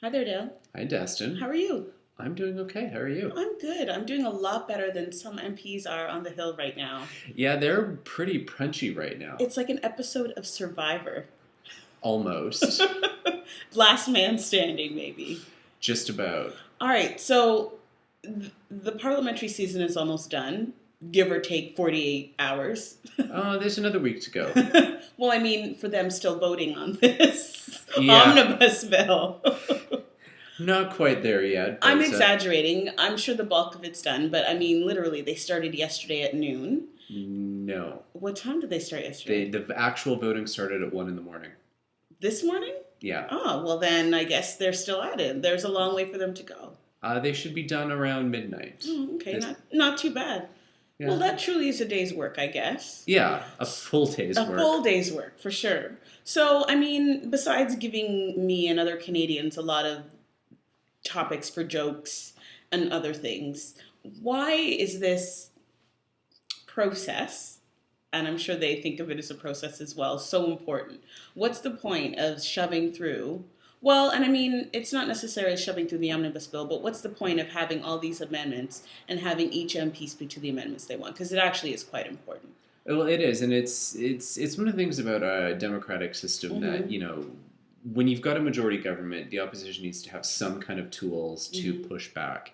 Hi there, Dale. Hi, How Destin. are you? I'm doing okay. How are you? I'm good. I'm doing a lot better than some MPs are on the Hill right now. Yeah, they're pretty punchy right now. It's like an episode of Survivor. Almost. Last man standing, maybe. Just about. All right, so the parliamentary season is almost done, give or take 48 hours. Oh, there's another week to go. Well, I mean, for them still voting on this Yeah, omnibus bill. not quite there yet, I'm but exaggerating. I'm sure the bulk of it's done, but I mean, literally, they started yesterday at noon. no. What time did they start yesterday? The actual voting started at 1 in the morning. This morning? Yeah. Oh, well, then I guess they're still at it. There's a long way for them to go. They should be done around midnight. Oh, okay, This, not too bad. Well, yeah. that truly is a day's work, I guess. Yeah, a full day's A work. full day's work, for sure. So, I mean, besides giving me and other Canadians a lot of topics for jokes and other things, why is this process, and I'm sure they think of it as a process as well, so important? What's the point of shoving through? Well, and I mean, it's not necessarily shoving through the omnibus bill, but what's the point of having all these amendments and having each MP speak to the amendments they want? Because it actually is quite important. Well, it is, and it's one of the things about a democratic system that Mm-hmm. when you've got a majority government, the opposition needs to have some kind of tools to Mm-hmm. push back,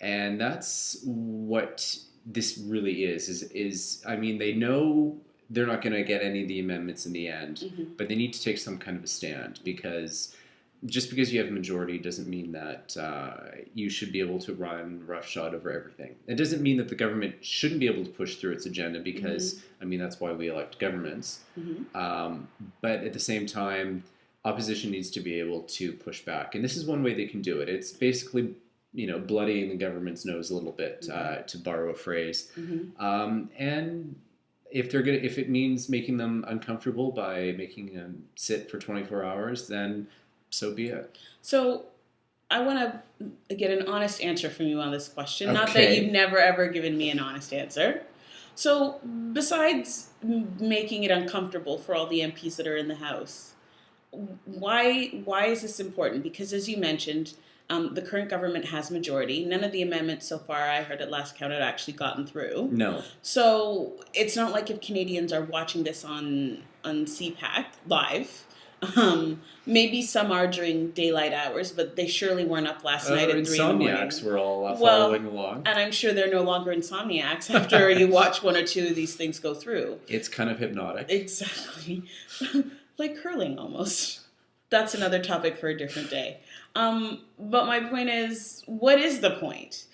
and that's what this really is. Is I mean, they know they're not going to get any of the amendments in the end, Mm-hmm. but they need to take some kind of a stand because just because you have a majority doesn't mean that you should be able to run roughshod over everything. It doesn't mean that the government shouldn't be able to push through its agenda Mm-hmm. because, I mean, that's why we elect governments. Mm-hmm. But at the same time, opposition needs to be able to push back. And this is one way they can do it. It's basically, bloodying the government's nose a little bit, to borrow a phrase. Mm-hmm. And if it means making them uncomfortable by making them sit for 24 hours, then so be it. So I want to get an honest answer from you on this question. Not that Okay. you've never ever given me an honest answer. So besides making it uncomfortable for all the MPs that are in the House, why is this important? Because as you mentioned, the current government has majority. None of the amendments so far, I heard at last count, had actually gotten through. No. So it's not like if Canadians are watching this on CPAC live. Maybe some are during daylight hours, but they surely weren't up last night at 3 in the morning. Insomniacs were all Well, following along. and I'm sure they're no longer insomniacs after you watch one or two of these things go through. It's kind of hypnotic. Exactly. Like curling almost. That's another topic for a different day. But my point is, what is the point?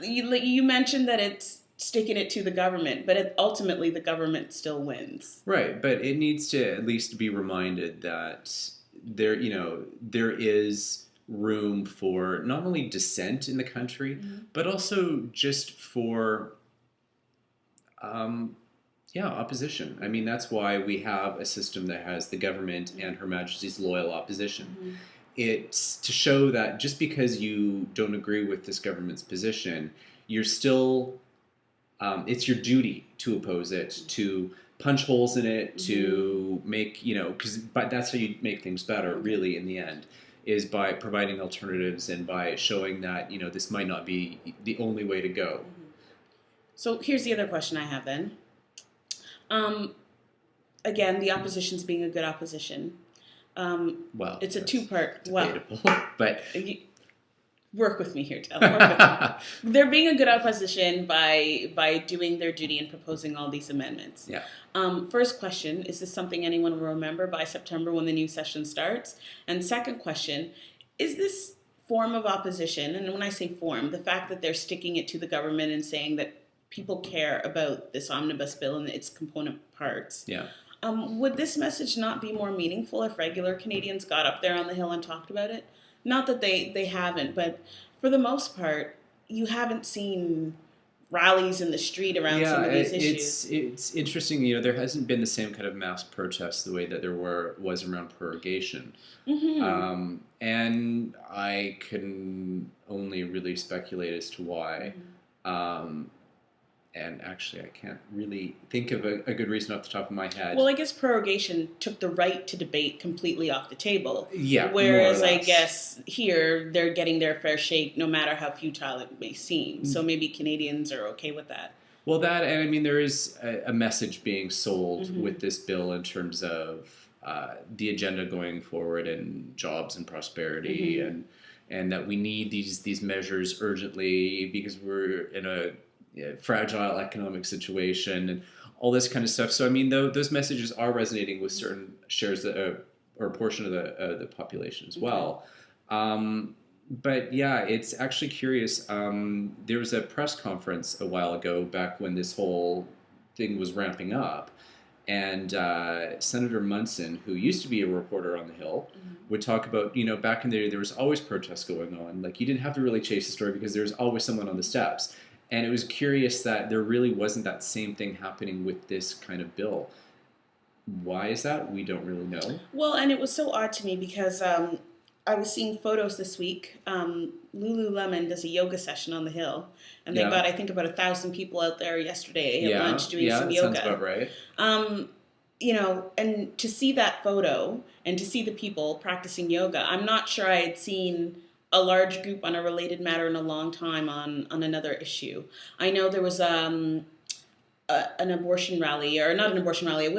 You mentioned that it's sticking it to the government, but ultimately the government still wins. Right, but it needs to at least be reminded that there is room for not only dissent in the country, Mm-hmm. but also just for opposition. I mean, that's why we have a system that has the government and Her Majesty's loyal opposition. Mm-hmm. It's to show that just because you don't agree with this government's position, you're still it's your duty to oppose it, to punch holes in it, to make but that's how you make things better, really, in the end, is by providing alternatives and by showing that this might not be the only way to go. So here's the other question I have then. Um, Again, the opposition's being a good opposition. Well, It's a that's two-part. debatable, but Work with me here, Tal. Work with me. They're being a good opposition by doing their duty and proposing all these amendments. yeah. First question: is this something anyone will remember by September when the new session starts? And second question: is this form of opposition? And when I say form, the fact that they're sticking it to the government and saying that people care about this omnibus bill and its component parts. Yeah. Would this message not be more meaningful if regular Canadians got up there on the Hill and talked about it? Not that they haven't, but for the most part, you haven't seen rallies in the street around some of these issues. It's interesting. There hasn't been the same kind of mass protest the way that was around prorogation, Mm-hmm. and I can only really speculate as to why. Um, and actually I can't really think of a good reason off the top of my head. Well, I guess prorogation took the right to debate completely off the table. Yeah, Whereas more or I less. guess here they're getting their fair shake no matter how futile it may seem. So maybe Canadians are okay with that. Well, that, and I mean, there is a message being sold Mhm. with this bill in terms of the agenda going forward and jobs and prosperity, Mhm. and that we need these measures urgently because we're in a fragile economic situation and all this kind of stuff. So, I mean, those messages are resonating with certain shares or a portion of the population as well. But yeah, it's actually curious. There was a press conference a while ago, back when this whole thing was ramping up, and Senator Munson, who used to be a reporter on the Hill, would talk about, back in the day, there was always protests going on. Like, you didn't have to really chase the story because there was always someone on the steps. And it was curious that there really wasn't that same thing happening with this kind of bill. Why is that? We don't really know. Well, and it was so odd to me because I was seeing photos this week. Lululemon does a yoga session on the Hill, and they've Yeah. got, I think, about 1,000 people out there yesterday at Yeah, lunch doing yeah, some that yoga. sounds about right. And to see that photo and to see the people practicing yoga, I'm not sure I had seen a large group on a related matter in a long time on another issue. I know there was an abortion rally, or not an abortion rally, a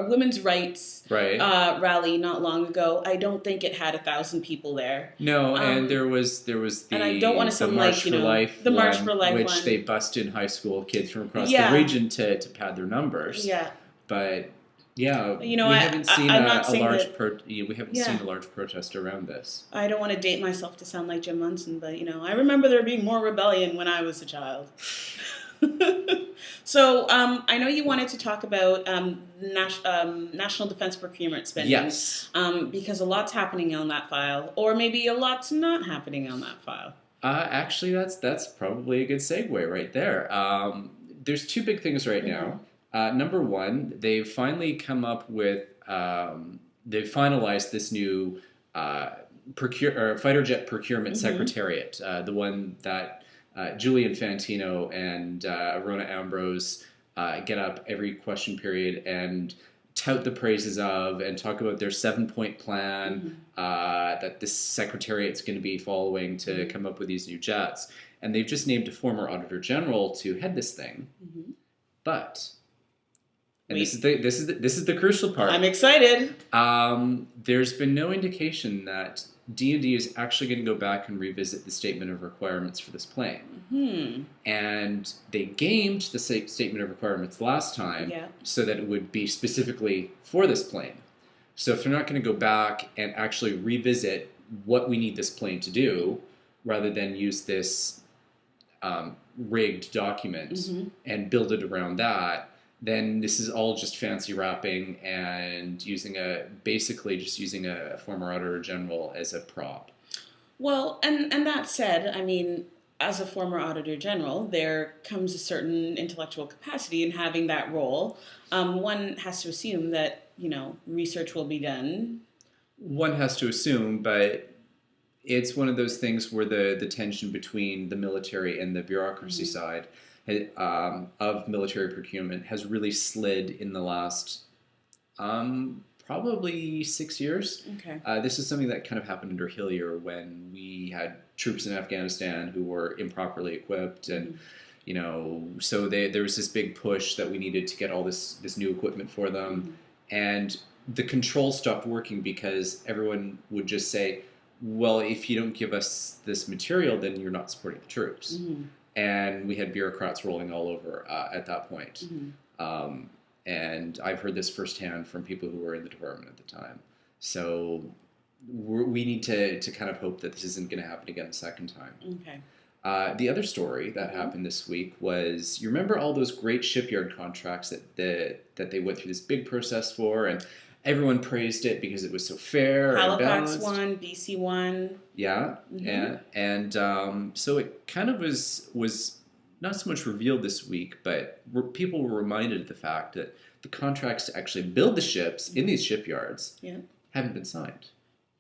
women's rights Right. rally not long ago. I don't think it had 1,000 people there. No, and there was the and I don't wanna the sound March like, for Life the March one, for Life which one. they busted high school kids from across Yeah. the region to pad their numbers. Yeah. But yeah, You know, we I- haven't I- seen I'm a, not a saying large that- we haven't Yeah. seen a large protest around this. I don't want to date myself to sound like Jim Munson, but I remember there being more rebellion when I was a child. So I know you wanted to talk about national defense procurement spending. Yes. Because a lot's happening on that file, or maybe a lot's not happening on that file. Actually, that's probably a good segue right there. There's two big things right now. Number one, they've finally come up with, they've finalized this new fighter jet procurement secretariat, the one that Julian Fantino and Rona Ambrose get up every question period and tout the praises of and talk about their 7-point plan that this secretariat's going to be following to come up with these new jets. And they've just named a former Auditor General to head this thing. But, and this is the crucial part. I'm excited. There's been no indication that D&D is actually going to go back and revisit the statement of requirements for this plane. And they gamed the statement of requirements last time so that it would be specifically for this plane. So if they're not going to go back and actually revisit what we need this plane to do, rather than use this rigged document and build it around that, then this is all just fancy wrapping and basically just using a former Auditor General as a prop. Well, and that said, I mean, as a former Auditor General, there comes a certain intellectual capacity in having that role. One has to assume that, research will be done. One has to assume, but it's one of those things where the tension between the military and the bureaucracy side of military procurement has really slid in the last probably 6 years. Okay. This is something that kind of happened under Hillier when we had troops in Afghanistan who were improperly equipped, and so there was this big push that we needed to get all this new equipment for them, and the control stopped working because everyone would just say, well, if you don't give us this material, then you're not supporting the troops. And we had bureaucrats rolling all over at that point. And I've heard this firsthand from people who were in the department at the time. So we need to kind of hope that this isn't going to happen again a second time. Okay. The other story that happened this week was, you remember all those great shipyard contracts that they went through this big process for, and everyone praised it because it was so fair and Halifax balanced. won, BC won. Yeah, yeah, and so it kind of was not so much revealed this week, but people were reminded of the fact that the contracts to actually build the ships in these shipyards haven't been signed.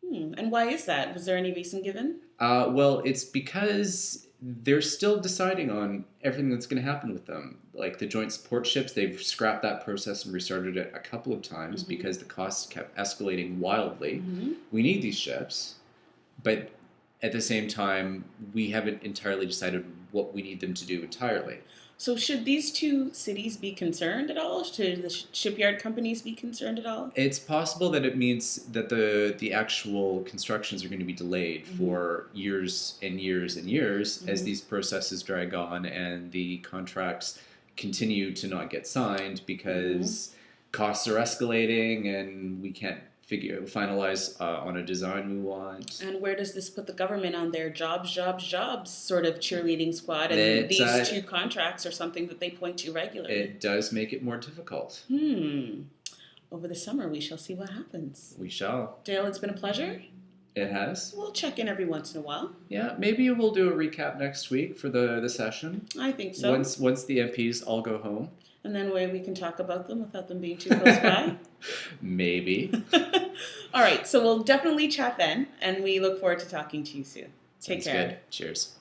And why is that? Was there any reason given? Well, it's because they're still deciding on everything that's going to happen with them. Like the joint support ships, they've scrapped that process and restarted it a couple of times because the costs kept escalating wildly. We need these ships, but at the same time, we haven't entirely decided what we need them to do entirely. So should these two cities be concerned at all? Should the shipyard companies be concerned at all? It's possible that it means that the actual constructions are going to be delayed for years and years and years as these processes drag on and the contracts continue to not get signed because costs are escalating and we can't finalize on a design we want. And where does this put the government on their jobs sort of cheerleading squad? And It's, these two contracts are something that they point to regularly. It does make it more difficult. Over the summer, we shall see what happens. We shall. Dale, it's been a pleasure. It has. We'll check in every once in a while. Yeah, maybe we'll do a recap next week for the session. I think so. Once the MPs all go home. And then we can talk about them without them being too close by. Maybe. All right, so we'll definitely chat then, and we look forward to talking to you soon. Take Sounds care. good. Cheers.